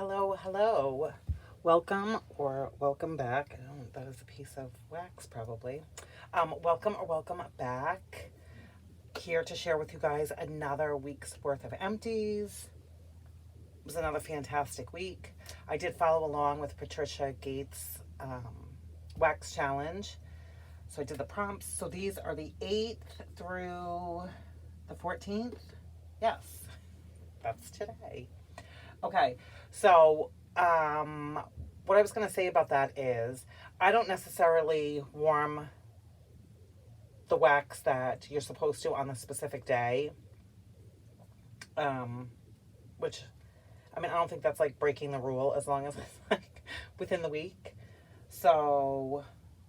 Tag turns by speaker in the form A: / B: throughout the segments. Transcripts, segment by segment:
A: Hello, hello. Welcome or welcome back. Oh, that is a piece of wax, probably. Welcome or welcome back. Here to share with you guys another week's worth of empties. It was another fantastic week. I did follow along with Patricia Gates' wax challenge. So I did the prompts. So these are the 8th through the 14th. Yes, that's today. Okay, so what I was going to say about that is I don't necessarily warm the wax that you're supposed to on the specific day, which, I mean, I don't think that's like breaking the rule as long as it's like within the week. So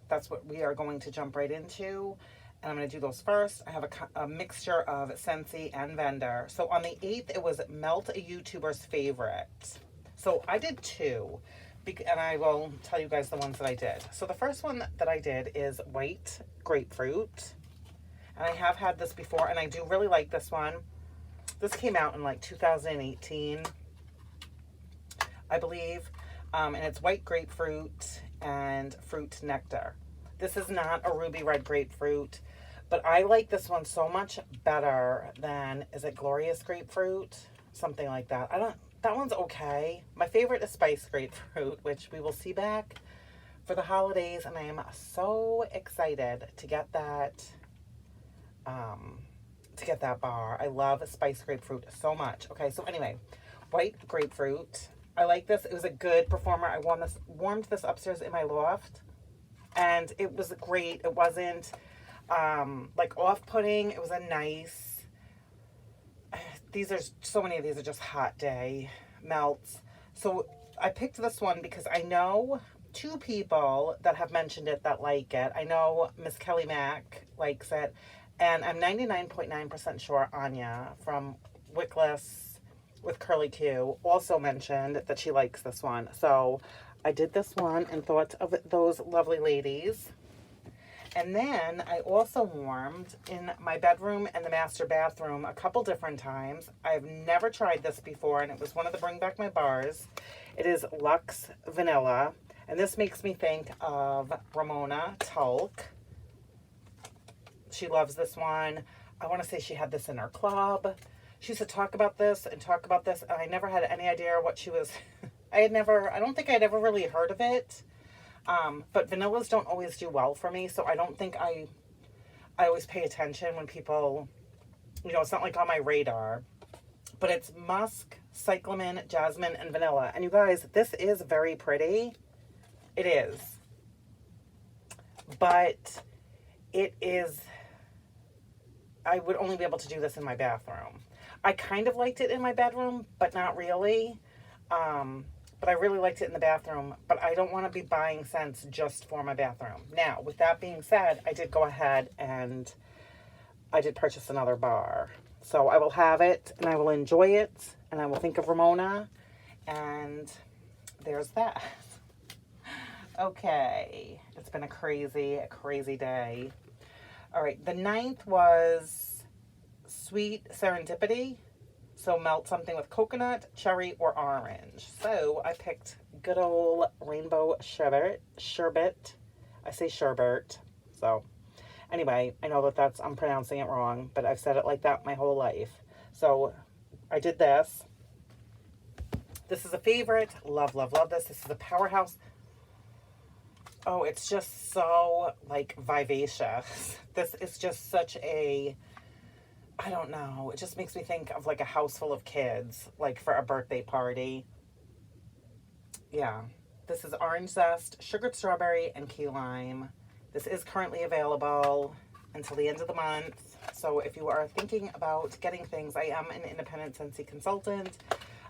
A: that's what we are going to jump right into. And I'm going to do those first. I have a mixture of Scentsy and Vendor. So on the 8th, it was Melt a YouTuber's Favorite. So I did two, and I will tell you guys the ones that I did. So the first one that I did is White Grapefruit. And I have had this before, and I do really like this one. This came out in like 2018, I believe. And it's White Grapefruit and Fruit Nectar. This is not a ruby red grapefruit, but I like this one so much better than, is it Glorious Grapefruit? Something like that. That one's okay. My favorite is Spice Grapefruit, which we will see back for the holidays, and I am so excited to get that, bar. I love Spice Grapefruit so much. Okay, so anyway, White Grapefruit. I like this. It was a good performer. I warmed this upstairs in my loft. And it was great. It wasn't like off-putting. It was a nice, so many of these are just hot day melts. So I picked this one because I know two people that have mentioned it that like it. I know Miss Kelly Mack likes it. And I'm 99.9% sure Anya from Wickless with Curly Q also mentioned that she likes this one. So I did this one and thought of those lovely ladies. And then I also warmed in my bedroom and the master bathroom a couple different times. I've never tried this before, and it was one of the Bring Back My Bars. It is Luxe Vanilla, and this makes me think of Ramona Tulk. She loves this one. I want to say she had this in her club. She used to talk about this, and I never had any idea what she was... I don't think I'd ever really heard of it. But vanillas don't always do well for me, so I don't think I always pay attention when people, it's not like on my radar. But it's musk, cyclamen, jasmine, and vanilla. And you guys, this is very pretty. It is. But it is, I would only be able to do this in my bathroom. I kind of liked it in my bedroom, but not really. But I really liked it in the bathroom, but I don't want to be buying scents just for my bathroom. Now, with that being said, I did go ahead and I did purchase another bar. So I will have it, and I will enjoy it, and I will think of Ramona, and there's that. Okay, it's been a crazy day. All right, the 9th was Sweet Serendipity. So melt something with coconut, cherry, or orange. So I picked good old rainbow sherbet. I say sherbet. So anyway, I know that I'm pronouncing it wrong, but I've said it like that my whole life. So I did this. This is a favorite. Love, love, love this. This is a powerhouse. Oh, it's just so like vivacious. This is just such a... I don't know. It just makes me think of like a house full of kids, like for a birthday party. Yeah. This is orange zest, sugared strawberry, and key lime. This is currently available until the end of the month. So if you are thinking about getting things, I am an independent Scentsy consultant.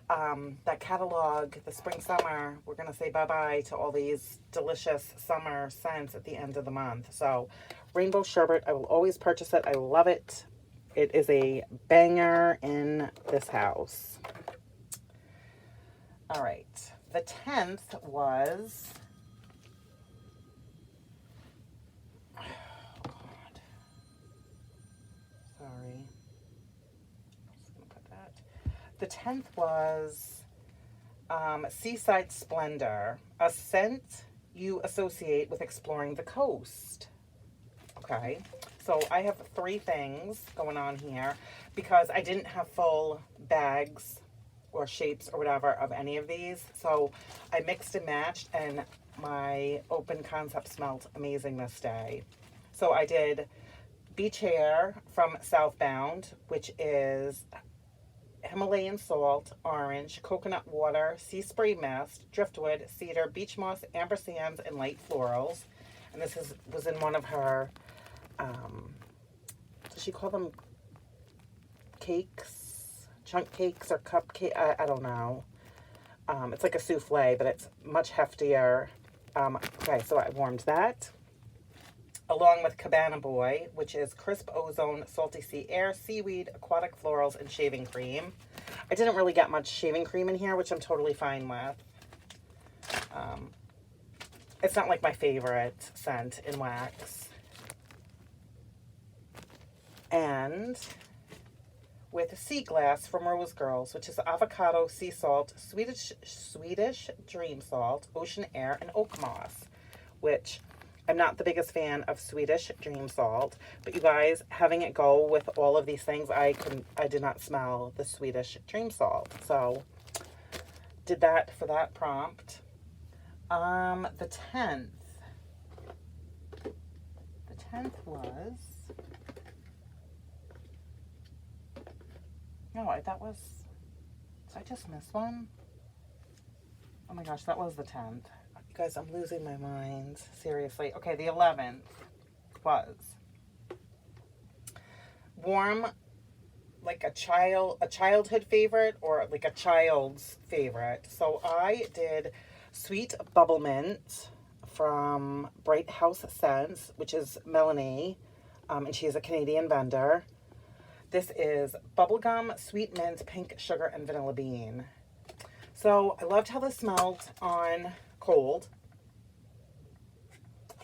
A: That catalog, the spring, summer, we're going to say bye-bye to all these delicious summer scents at the end of the month. So rainbow sherbet, I will always purchase it. I love it. It is a banger in this house. All right. The 10th was... Oh, God. Sorry. I'm just going to put that. The 10th was Seaside Splendor, a scent you associate with exploring the coast. Okay, so I have 3 things going on here because I didn't have full bags or shapes or whatever of any of these. So I mixed and matched, and my open concept smelled amazing this day. So I did Beach Hair from Southbound, which is Himalayan salt, orange, coconut water, sea spray mist, driftwood, cedar, beach moss, amber sands, and light florals. And this was in one of her, does she call them cakes, chunk cakes or cupcake? I don't know. It's like a souffle, but it's much heftier. Okay, so I warmed that. Along with Cabana Boy, which is crisp ozone, salty sea air, seaweed, aquatic florals, and shaving cream. I didn't really get much shaving cream in here, which I'm totally fine with. It's not like my favorite scent in wax. And with Sea Glass from Rose Girls, which is avocado, sea salt, Swedish dream salt, ocean air, and oak moss, which I'm not the biggest fan of Swedish dream salt, but you guys, having it go with all of these things, I did not smell the Swedish dream salt. So did that for that prompt. The 10th was, no, that was, did I just miss one? Oh my gosh, that was the 10th. You guys, I'm losing my mind. Seriously. Okay, the 11th was warm, like a childhood favorite or like a child's favorite. So I did Sweet Bubble Mint from Bright House Scents, which is Melanie, and she is a Canadian vendor. This is bubblegum, sweet mint, pink sugar, and vanilla bean. So I loved how this smelled on cold.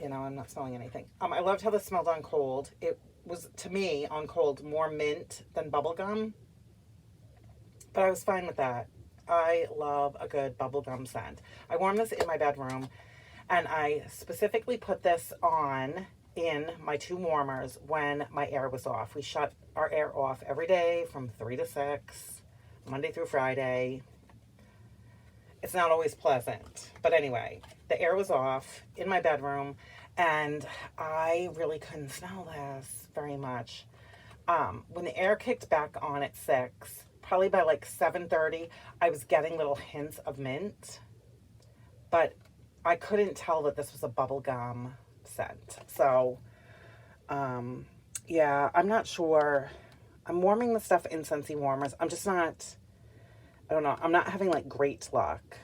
A: You know, I'm not smelling anything. I loved how this smelled on cold. It was, to me, on cold, more mint than bubblegum. But I was fine with that. I love a good bubblegum scent. I warmed this in my bedroom, and I specifically put this on in my 2 warmers when my air was off. We shut our air off every day from 3 to 6, Monday through Friday. It's not always pleasant. But anyway, the air was off in my bedroom, and I really couldn't smell this very much. When the air kicked back on at 6, probably by like 7:30, I was getting little hints of mint, but I couldn't tell that this was a bubblegum scent. So, yeah, I'm not sure. I'm warming the stuff in Scentsy warmers. I'm just not, I don't know. I'm not having like great luck.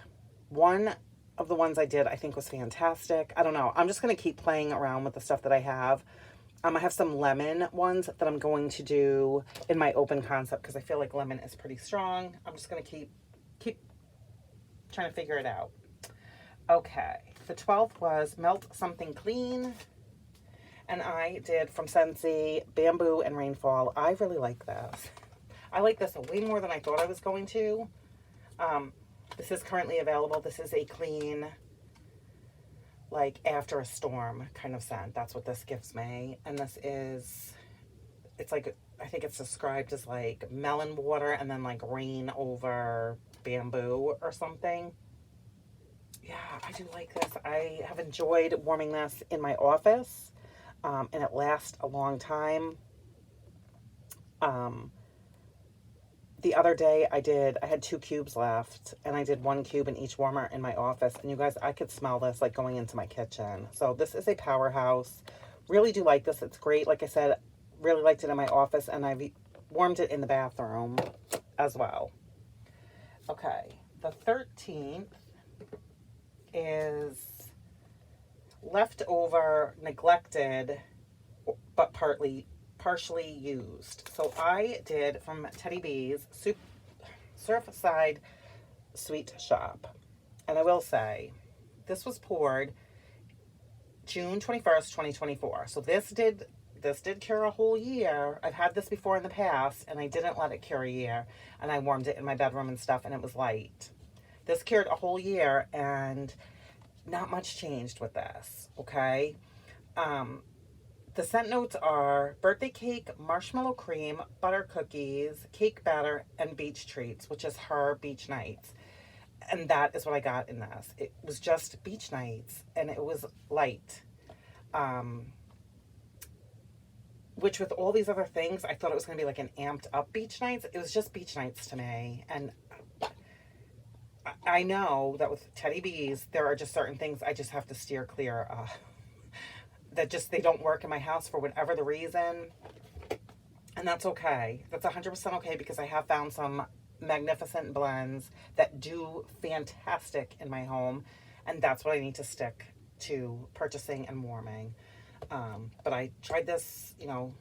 A: One of the ones I did, I think was fantastic. I don't know. I'm just going to keep playing around with the stuff that I have. I have some lemon ones that I'm going to do in my open concept because I feel like lemon is pretty strong. I'm just going to keep trying to figure it out. Okay. The 12th was Melt Something Clean. And I did from Scentsy Bamboo and Rainfall. I really like this. I like this way more than I thought I was going to. This is currently available. This is a clean, like after a storm kind of scent. That's what this gives me. And this is, it's like, I think it's described as like melon water and then like rain over bamboo or something. Yeah, I do like this. I have enjoyed warming this in my office, and it lasts a long time. The other day I had 2 cubes left, and I did 1 cube in each warmer in my office, and you guys, I could smell this like going into my kitchen. So this is a powerhouse. Really do like this. It's great. Like I said, really liked it in my office, and I've warmed it in the bathroom as well. Okay, the 13th is leftover, neglected, but partially used. So I did from Teddy B's Surfside Sweet Shop. And I will say, this was poured June 21st, 2024. So this did cure a whole year. I've had this before in the past, and I didn't let it cure a year. And I warmed it in my bedroom and stuff, and it was light. This cured a whole year, and not much changed with this, okay? The scent notes are birthday cake, marshmallow cream, butter cookies, cake batter, and beach treats, which is her beach nights. And that is what I got in this. It was just beach nights, and it was light. Which with all these other things, I thought it was going to be like an amped up beach nights. It was just beach nights to me. And I know that with Teddy B's, there are just certain things I just have to steer clear of. That just, they don't work in my house for whatever the reason. And that's okay. That's 100% okay, because I have found some magnificent blends that do fantastic in my home. And that's what I need to stick to purchasing and warming. But I tried this, you know,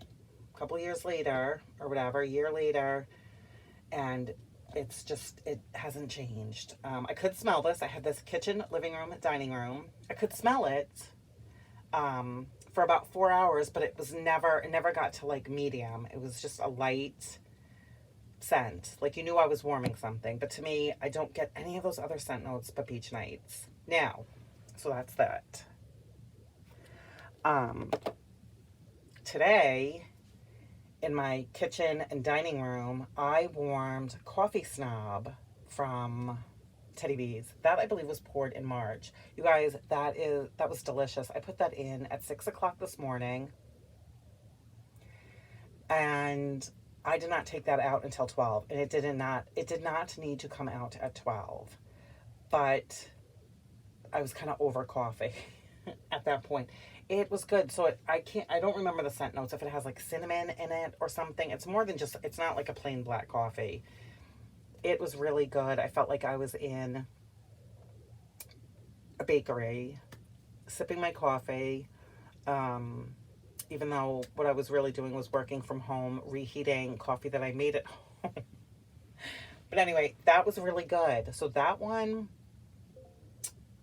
A: a couple years later or whatever, a year later, and it's just, it hasn't changed. I could smell this. I had this kitchen, living room, dining room. I could smell it for about 4 hours, but it never got to like medium. It was just a light scent. Like you knew I was warming something. But to me, I don't get any of those other scent notes but beach nights. Now, so that's that. Today, in my kitchen and dining room, I warmed Coffee Snob from Teddy B's. That I believe was poured in March. You guys, that was delicious. I put that in at 6 o'clock this morning, and I did not take that out until 12, and it did not need to come out at 12, but I was kind of over coffee at that point. It was good. So I don't remember the scent notes, if it has like cinnamon in it or something. It's more than just, it's not like a plain black coffee. It was really good. I felt like I was in a bakery sipping my coffee, even though what I was really doing was working from home, reheating coffee that I made at home. But anyway, that was really good. So that one,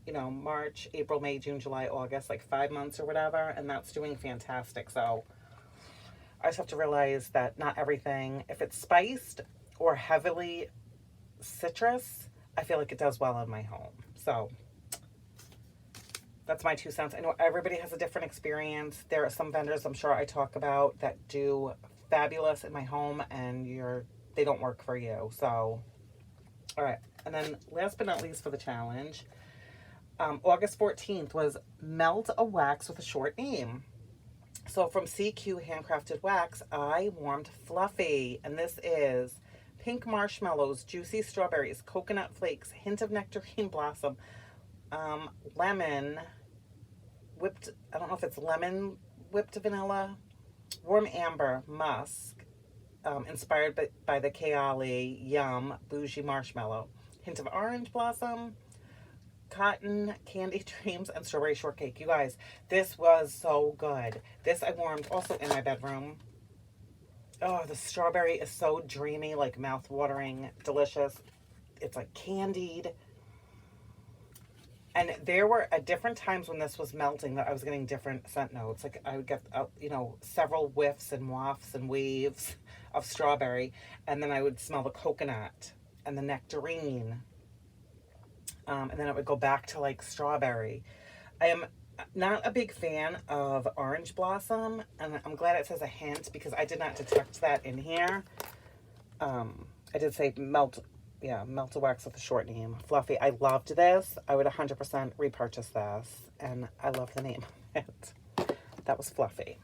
A: you know, March, April, May, June, July, August, like 5 months or whatever, and that's doing fantastic. So I just have to realize that not everything, if it's spiced or heavily citrus, I feel like it does well in my home. So that's my 2 cents. I know everybody has a different experience. There are some vendors I'm sure I talk about that do fabulous in my home, and they don't work for you. So, all right. And then last but not least for the challenge, August 14th was Melt a Wax with a Short Name. So from CQ Handcrafted Wax, I warmed Fluffy, and this is pink marshmallows, juicy strawberries, coconut flakes, hint of nectarine blossom, lemon, whipped, I don't know if it's lemon whipped vanilla, warm amber, musk, inspired by the Kayali, yum, bougie marshmallow, hint of orange blossom, cotton candy dreams, and strawberry shortcake. You guys, this was so good. This I warmed also in my bedroom. Oh, the strawberry is so dreamy, like mouth-watering, delicious. It's like candied. And there were at different times when this was melting that I was getting different scent notes. Like I would get, you know, several whiffs and wafts and waves of strawberry, and then I would smell the coconut and the nectarine. And then it would go back to like strawberry. I am not a big fan of orange blossom, and I'm glad it says a hint because I did not detect that in here. I did say melt a wax with a short name. Fluffy. I loved this. I would 100% repurchase this, and I love the name of it. That was Fluffy.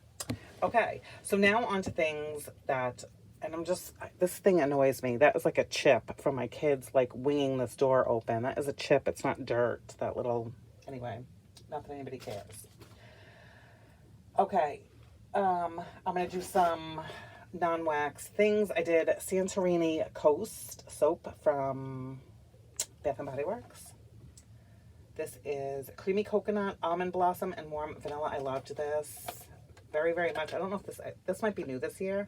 A: Okay, so now on to things that, and this thing annoys me. That is like a chip from my kids, like winging this door open. That is a chip. It's not dirt. That little, anyway, not that anybody cares. Okay, I'm going to do some non-wax things. I did Santorini Coast soap from Bath & Body Works. This is creamy coconut, almond blossom, and warm vanilla. I loved this very, very much. I don't know if this might be new this year,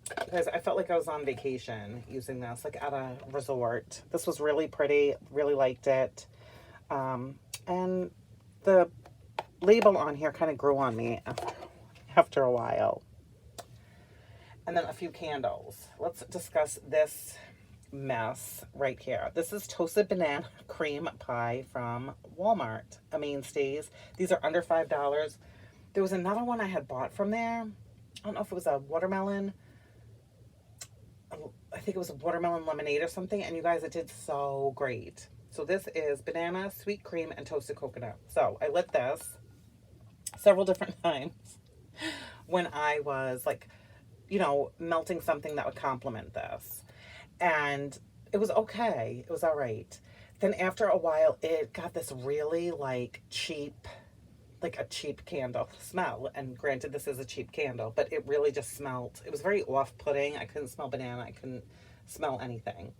A: because I felt like I was on vacation using this, like at a resort. This was really pretty, really liked it. And the label on here kind of grew on me after a while. And then a few candles. Let's discuss this mess right here. This is toasted banana cream pie from Walmart. A Mainstays. These are under $5. There was another one I had bought from there. I don't know if it was a watermelon. I think it was a watermelon lemonade or something. And you guys, it did so great. So this is banana, sweet cream, and toasted coconut. So I lit this several different times when I was like, you know, melting something that would complement this. And it was okay. It was all right. Then after a while, it got this really like cheap, like a cheap candle smell. And granted, this is a cheap candle, but it really just smelled. It was very off-putting. I couldn't smell banana. I couldn't smell anything.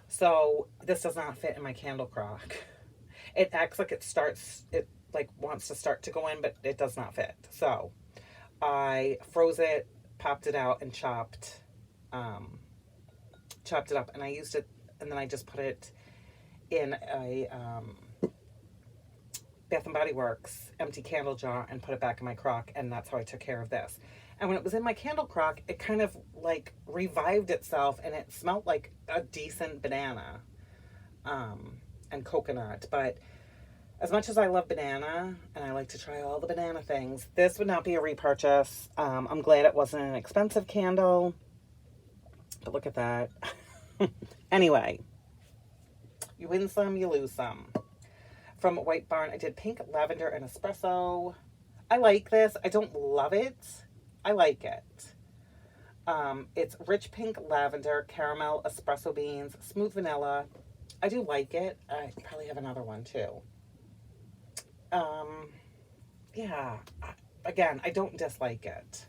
A: So this does not fit in my candle crock. It acts like it like wants to start to go in, but it does not fit. So I froze it, popped it out, and chopped it up, and I used it, and then I just put it in a Bath & Body Works empty candle jar and put it back in my crock, and that's how I took care of this. And when it was in my candle crock, it kind of like revived itself, and it smelled like a decent banana and coconut. But as much as I love banana, and I like to try all the banana things, this would not be a repurchase. I'm glad it wasn't an expensive candle. But look at that. Anyway, you win some, you lose some. From White Barn, I did pink, lavender, and espresso. I like this. I don't love it. I like it. It's rich pink, lavender, caramel, espresso beans, smooth vanilla. I do like it. I probably have another one too. Yeah. Again, I don't dislike it.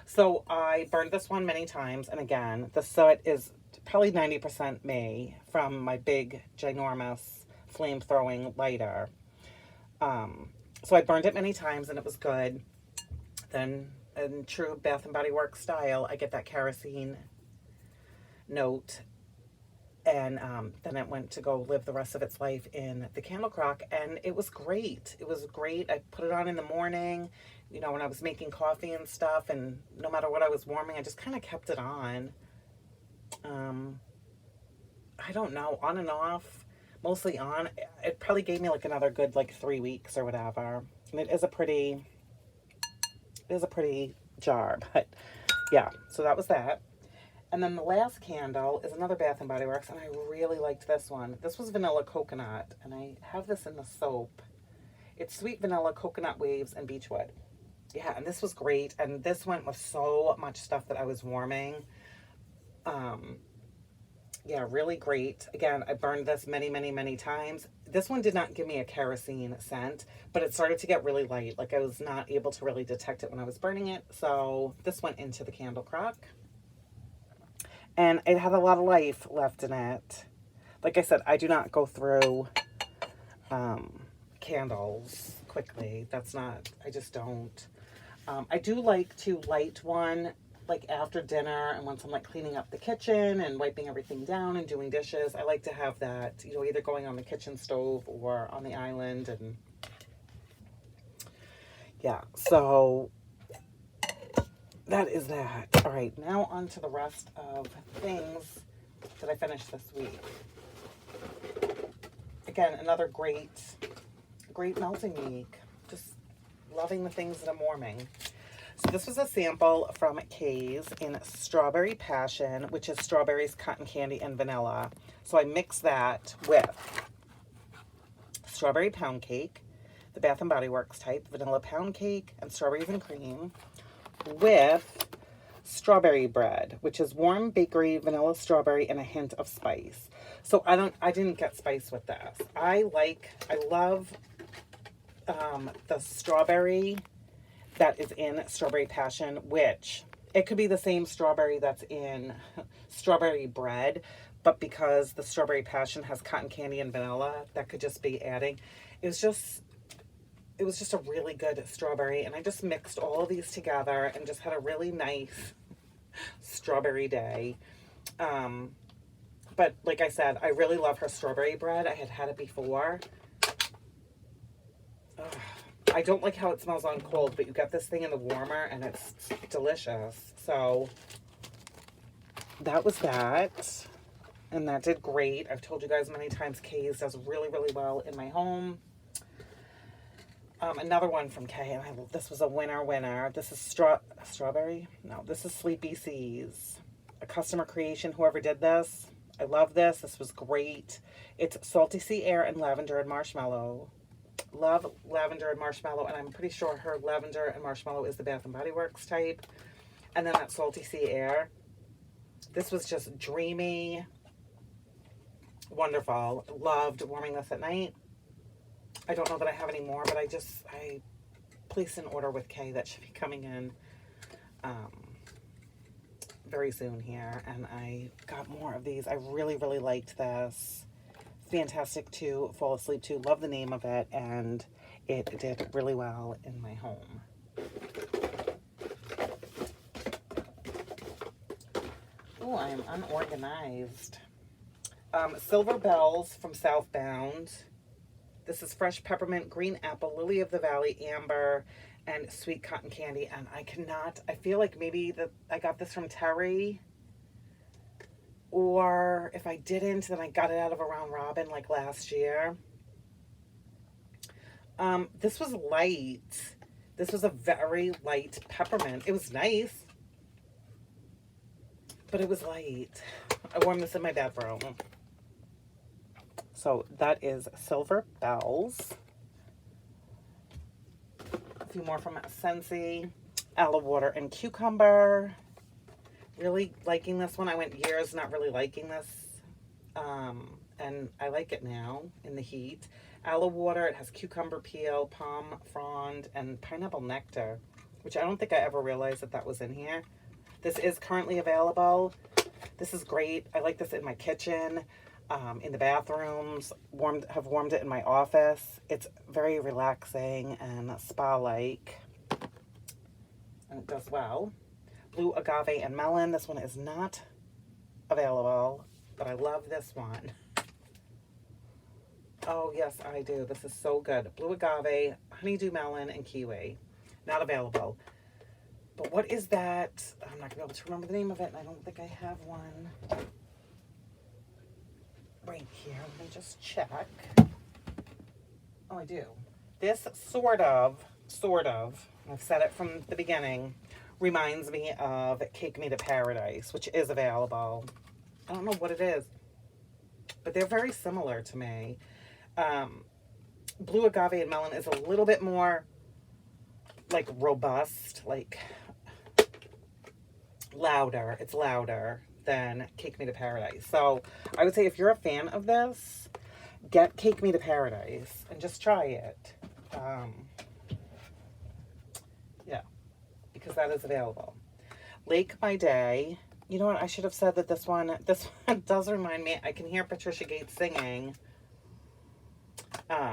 A: So I burned this one many times, and again, the soot is probably 90% me from my big, ginormous, flame-throwing lighter. So I burned it many times, and it was good. Then, in true Bath & Body Works style, I get that kerosene note, and then it went to go live the rest of its life in the candle crock, and it was great. It was great. I put it on in the morning, you know, when I was making coffee and stuff, and no matter what I was warming, I just kind of kept it on. I don't know, on and off, mostly on. It probably gave me like another good like 3 weeks or whatever. And it is a pretty jar, but yeah, so that was that. And then the last candle is another Bath & Body Works, and I really liked this one. This was vanilla coconut, and I have this in the soap. It's sweet vanilla, coconut waves, and beechwood. Yeah, and this was great, and this went with so much stuff that I was warming. Yeah, really great. Again, I burned this many, many, many times. This one did not give me a kerosene scent, but it started to get really light. Like I was not able to really detect it when I was burning it. So this went into the candle crock. And it had a lot of life left in it. Like I said, I do not go through candles quickly. That's not, I just don't. I do like to light one like after dinner, and once I'm like cleaning up the kitchen and wiping everything down and doing dishes, I like to have that, you know, either going on the kitchen stove or on the island. And yeah, so that is that. All right, now on to the rest of things that I finished this week. Again, another great melting week. Just loving the things that I'm warming. So this was a sample from Kay's in Strawberry Passion, which is strawberries, cotton candy, and vanilla. So I mixed that with strawberry pound cake, the Bath & Body Works type, vanilla pound cake, and strawberries and cream, with strawberry bread, which is warm bakery, vanilla strawberry, and a hint of spice. So I didn't get spice with this. I love the strawberry that is in Strawberry Passion, which it could be the same strawberry that's in strawberry bread, but because the Strawberry Passion has cotton candy and vanilla, that could just be adding. It was just a really good strawberry, and I just mixed all of these together and just had a really nice strawberry day. But like I said, I really love her strawberry bread. I had it before. I don't like how it smells on cold, but you get this thing in the warmer and it's delicious. So that was that. and that did great. I've told you guys many times Kay's does really, really well in my home. Another one from Kay, and this was a winner. This is strawberry? No, this is Sleepy Seas. A customer creation, whoever did this. I love this. This was great. It's Salty Sea Air and Lavender and Marshmallow. Love Lavender and Marshmallow, and I'm pretty sure her Lavender and Marshmallow is the Bath and Body Works type. And then that Salty Sea Air. This was just dreamy. Wonderful. Loved warming this at night. I don't know that I have any more, but I placed an order with Kay that should be coming in very soon here, and I got more of these. I really, really liked this. Fantastic to fall asleep to. Love the name of it, and it did really well in my home. Oh, I am unorganized. Silver Bells from Southbound. This is fresh peppermint, green apple, lily of the valley, amber, and sweet cotton candy. And I feel like maybe I got this from Terry. Or if I didn't, then I got it out of a Round Robin like last year. This was light. This was a very light peppermint. It was nice, but it was light. I wore this in my bathroom. So that is Silver Bells. A few more from Scentsy. Aloe Water and Cucumber. Really liking this one. I went years not really liking this. And I like it now in the heat. Aloe Water. It has cucumber peel, palm frond, and pineapple nectar, which I don't think I ever realized that was in here. This is currently available. This is great. I like this in my kitchen. In the bathrooms, have warmed it in my office. It's very relaxing and spa-like, and it does well. Blue Agave and Melon. This one is not available, but I love this one. Oh, yes, I do. This is so good. Blue Agave, Honeydew Melon, and Kiwi. Not available. But what is that? I'm not going to be able to remember the name of it, and I don't think I have one right here. Let me just check. Oh, I do. This sort of, I've said it from the beginning, reminds me of Cake Me to Paradise, which is available. I don't know what it is, but they're very similar to me. Blue Agave and Melon is a little bit more like robust, like louder. It's louder than Cake Me to Paradise. So I would say if you're a fan of this, get Cake Me to Paradise and just try it. Yeah, because that is available. Lake by Day. You know what? I should have said that this one does remind me. I can hear Patricia Gates singing,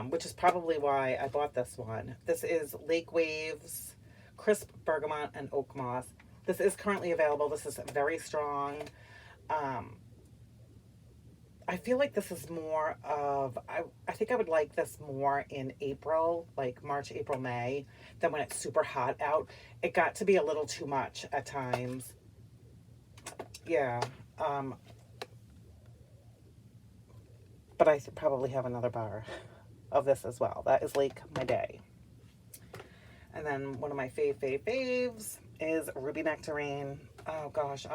A: which is probably why I bought this one. This is Lake Waves, Crisp Bergamot, and Oak Moss. This is currently available. This is very strong. I feel like this is more of, I think I would like this more in April, like March, April, May, than when it's super hot out. It got to be a little too much at times. Yeah. But I probably have another bar of this as well. That is Lake My Day. And then one of my faves is Ruby Nectarine. Oh gosh,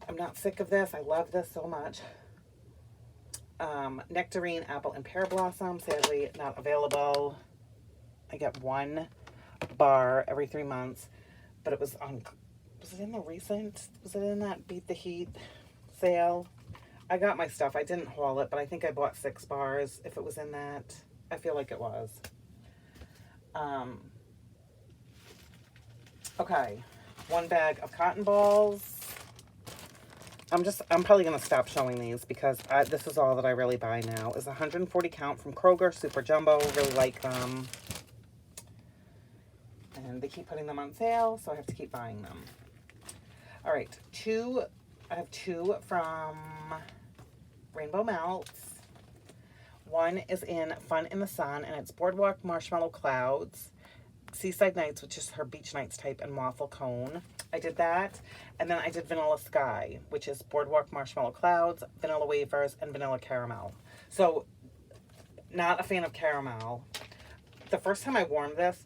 A: I'm not sick of this. I love this so much. Nectarine, Apple, and Pear Blossom. Sadly, not available. I get one bar every 3 months. But it was on... Was it in the recent? Was it in that Beat the Heat sale? I got my stuff. I didn't haul it, but I think I bought 6 bars. If it was in that, I feel like it was. Okay. 1 bag of cotton balls. I'm probably going to stop showing these because this is all that I really buy now. Is 140 count from Kroger, Super Jumbo. Really like them. And they keep putting them on sale, so I have to keep buying them. All right. I have 2 from Rainbow Melts. One is in Fun in the Sun, and it's Boardwalk Marshmallow Clouds. Seaside Nights, which is her Beach Nights type, and Waffle Cone. I did that. And then I did Vanilla Sky, which is Boardwalk Marshmallow Clouds, Vanilla Wafers, and Vanilla Caramel. So, not a fan of caramel. The first time I warmed this,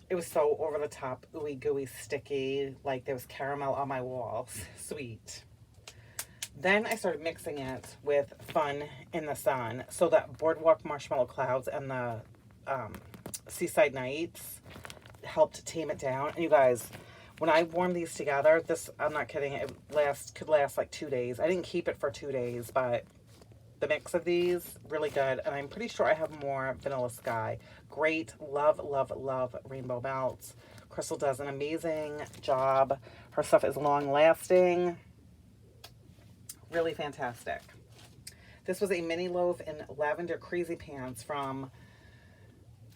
A: it was so over the top, ooey gooey, sticky, like there was caramel on my walls. Sweet. Then I started mixing it with Fun in the Sun. So that Boardwalk Marshmallow Clouds and the Seaside Nights helped tame it down. And you guys, when I warmed these together, this, I'm not kidding, it could last like 2 days. I didn't keep it for 2 days, but the mix of these, really good. And I'm pretty sure I have more Vanilla Sky. Great. Love, love, love Rainbow Melts. Crystal does an amazing job. Her stuff is long lasting. Really fantastic. This was a mini loaf in Lavender Crazy Pants from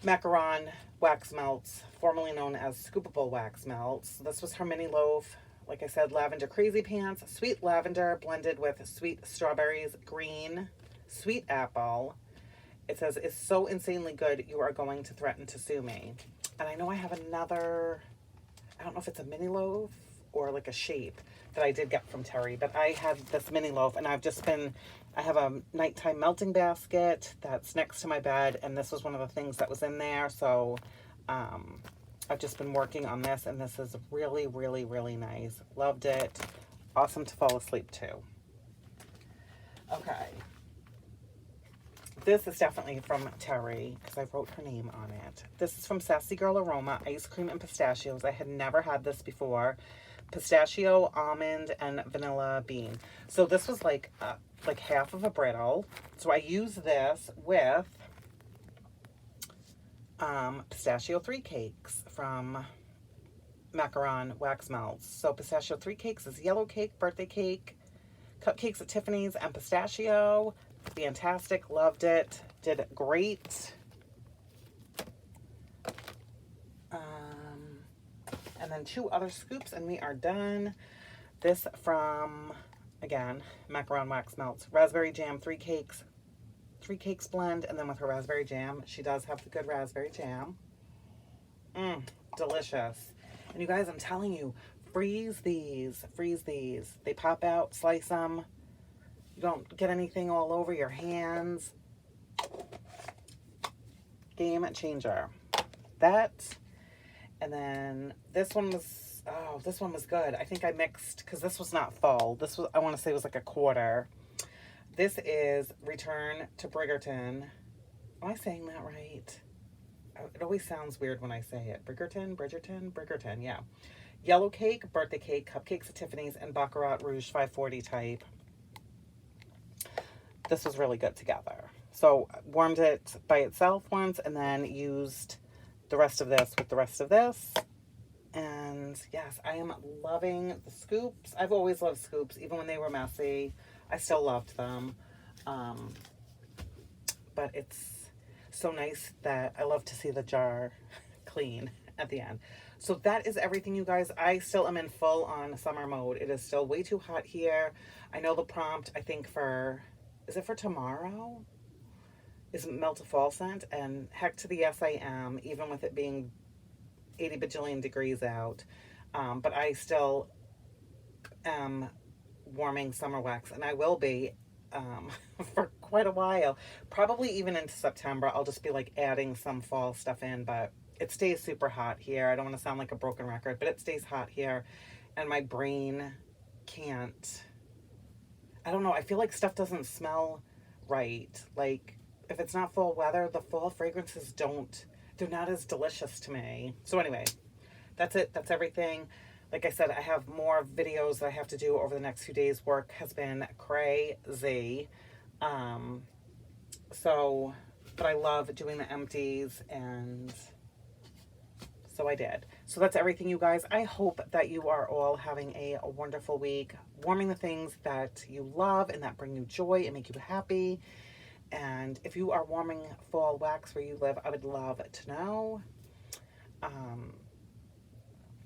A: Macaron Wax Melts, formerly known as Scoopable Wax Melts. This was her mini loaf. Like I said, Lavender Crazy Pants, sweet lavender blended with sweet strawberries, green, sweet apple. It says, it's so insanely good, you are going to threaten to sue me. And I know I have another, I don't know if it's a mini loaf or like a shape that I did get from Terry, but I had this mini loaf and I've just been, I have a nighttime melting basket that's next to my bed, and this was one of the things that was in there. So I've just been working on this, and this is really, really, really nice. Loved it. Awesome to fall asleep to. Okay. This is definitely from Terry, because I wrote her name on it. This is from Sassy Girl Aroma, Ice Cream and Pistachios. I had never had this before. Pistachio, almond, and vanilla bean. So this was like half of a brittle. So I use this with pistachio 3 cakes from Macaron Wax Melts. So pistachio 3 cakes is yellow cake, birthday cake, cupcakes at Tiffany's, and pistachio. Fantastic. Loved it. Did great. And then 2 other scoops and we are done. This from, again, Macaron Wax Melts. Raspberry jam, 3 cakes. 3 cakes blend, and then with her raspberry jam. She does have the good raspberry jam. Delicious. And you guys, I'm telling you, freeze these. Freeze these. They pop out, slice them. You don't get anything all over your hands. Game changer. That. And then this one was, oh, this one was good. I think I mixed, because this was not full. This was, I want to say, was like a quarter. This is Return to Bridgerton. Am I saying that right? It always sounds weird when I say it. Bridgerton, yeah. Yellow cake, birthday cake, cupcakes at Tiffany's, and Baccarat Rouge 540 type. This was really good together. So warmed it by itself once, and then used the rest of this with the rest of this. And yes, I am loving the scoops. I've always loved scoops, even when they were messy. I still loved them. But it's so nice that I love to see the jar clean at the end. So that is everything, you guys. I still am in full on summer mode. It is still way too hot here. I know the prompt, I think for, is it for tomorrow? Is Melt a Fall Scent, and heck to the yes I am, even with it being 80 bajillion degrees out. But I still am warming summer wax, and I will be for quite a while, probably even into September. I'll just be like adding some fall stuff in, but it stays super hot here. I don't want to sound like a broken record, but it stays hot here, and my brain can't, I don't know, I feel like stuff doesn't smell right. Like, if it's not fall weather, the fall fragrances they're not as delicious to me. So anyway, that's it. That's everything. Like I said, I have more videos that I have to do over the next few days. Work has been crazy. But I love doing the empties, and so I did. So that's everything, you guys. I hope that you are all having a wonderful week, warming the things that you love and that bring you joy and make you happy. And if you are warming fall wax where you live, I would love to know.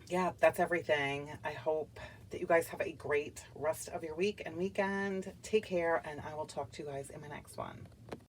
A: Yeah, that's everything. I hope that you guys have a great rest of your week and weekend. Take care, and I will talk to you guys in my next one.